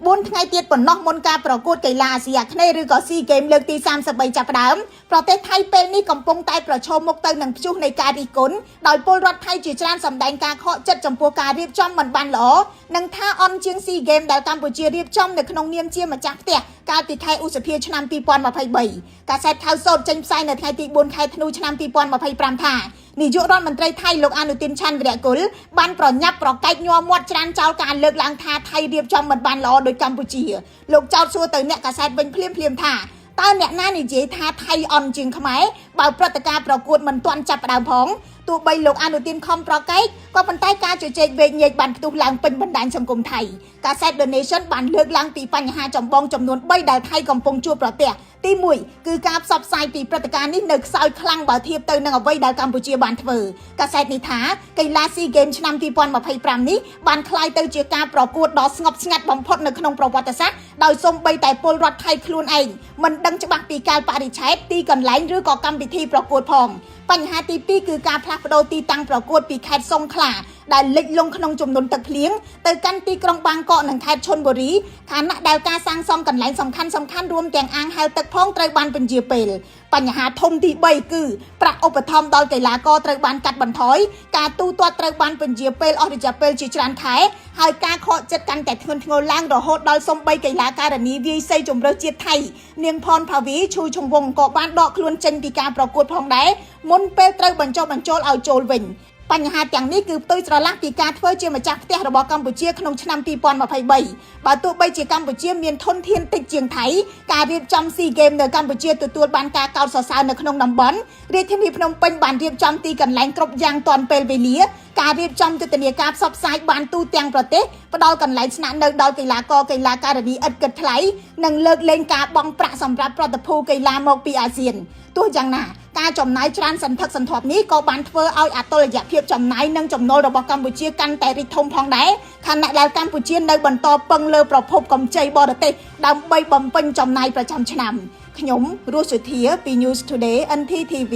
4 ថ្ងៃទៀតប៉ុណ្ណោះមុនការប្រកួតកីឡាអាស៊ីអាគ្នេយ៍ឬក៏ស៊ីហ្គេមលើកទី33ចាប់ផ្ដើមប្រទេសថៃពេលនេះកំពុងតែប្រឈមមុខទៅនឹងព្យុះនៃការរិះគន់ដោយពលរដ្ឋថៃជាច្រើនសម្ដែងការខកចិត្តចំពោះការរៀបចំមិនបានល្អនិងថាអន់ជាងស៊ីហ្គេមដែលកម្ពុជារៀបចំនៅក្នុងនាមជាម្ចាស់ផ្ទះកាលពីខែឧសភាឆ្នាំ2023កាសែតខៅសោតចេញផ្សាយនៅថ្ងៃទី4ខែធ្នូឆ្នាំ2025ថានាយករដ្ឋមន្ត្រីថៃលោកអនុទិនឆាន់វីរៈគុលបានប្រញាប់ប្រកែកញ័រមាត់ច្រានចោលការលើកឡើងថាថៃរៀបចំមិនបានល្អដោយកម្ពុជាលោកចោទសួរទៅអ្នកកាសែតវិញភ្លាមថាតើអ្នកណានិយាយថាថៃអន់ជាងខ្មែរបើព្រឹត្តិការណ៍ប្រកួតមិនទាន់ចាប់ផ្ដើមផងទោះបីលោកអនុទិនខំប្រកែកក៏ប៉ុន្តែការជជែកវែកញែកបានផ្ទុះឡើងពេញបណ្ដាញសង្គមថៃកាសែត The Nation បានលើកឡើងពីបញ្ហាចម្បងចំនួន3ដែលថៃកំពុងជួបប្រទះទី1គឺការផ្សព្វផ្សាយពីព្រឹត្តិការណ៍នេះនៅខ្សោយខ្លាំងបើធៀបទៅនឹងអ្វីដែលកម្ពុជាបានធ្វើកាសែតនេះថាកីឡាស៊ីហ្គេមឆ្នាំ2025នេះបានក្លាយទៅជាការប្រកួតដ៏ស្ងប់ស្ងាត់បំផុតនៅក្នុងប្រវត្តិសាស្ត្រដោយសូម្បីតែពលរដ្ឋថៃខ្លួនឯងមិនដឹងច្បាស់ពីកាលបរិច្ឆេទទីកន្លែងឬក៏កម្មវិធីប្រកួតផងបញ្ហាទី2គឺការផ្លាស់ប្ដូរទីតាំងប្រកួតពីខេត្តសុងខ្លាដែលលិចលង់ក្នុងជំនន់ទឹកភ្លៀងទៅកាន់ទីក្រុងបាងកកនិងខេត្តឈុនបុរីខណៈដែលការសាងសង់កន្លែងសំខាន់រួមទាំងអាងហែលទឹកផងត្រូវបានពន្យាពេលបញ្ហាធំទី3គឺប្រាក់ឧបត្ថម្ភដល់កីឡាករត្រូវបានកាត់បន្ថយការទូទាត់ត្រូវបានពន្យាពេលអស់រយៈពេលជាច្រើនខែហើយការខកចិត្តកាន់តែធ្ងន់ធ្ងរឡើងរហូតដល់សូម្បីកីឡាការិនីវាយសីជម្រើសជាតិថៃនាងផនផាវីឈូឈុងវងក៏បានដកខ្លួនចេញពីការប្រកួតផងដែរមុនពេលត្រូវបញ្ចុះបញ្ចូលឲ្យចូលវិញបញ្ហាទាំងនេះគឺផ្ទុយស្រឡះពីការធ្វើជាម្ចាស់ផ្ទះរបស់កម្ពុជាក្នុងឆ្នាំ2023បើទោះបីជាកម្ពុជាមានធនធានតិចជាងថៃការរៀបចំស៊ីហ្គេមនៅកម្ពុជាទទួលបានការកោតសរសើរនៅក្នុងតំបន់រាជធានីភ្នំពេញបានរៀបចំទីកន្លែងគ្រប់យ៉ាងទាន់ពេលវេលាការរៀបចំយុទ្ធនាការផ្សព្វផ្សាយបានទូទាំងប្រទេសផ្ដល់កន្លែងស្នាក់នៅដល់កីឡាករកីឡាការិនីឥតគិតថ្លៃនិងលើកលែងការបង់ប្រាក់សម្រាប់ប្រតិភូកីឡាមកពីអាស៊ានទោះយ៉ាងណាការចំណាយច្រើនសន្ធឹកសន្ធាប់នេះក៏បានធ្វើឲ្យអតុល្យភាពចំណាយនិងចំណូលរបស់កម្ពុជាកាន់តែរីកធំផងដែរខណៈដែលកម្ពុជានៅបន្តពឹងលើប្រភពកម្ចីបរទេសដើម្បីបំពេញចំណាយប្រចាំឆ្នាំខ្ញុំរស់សុធាពី News Today NTTV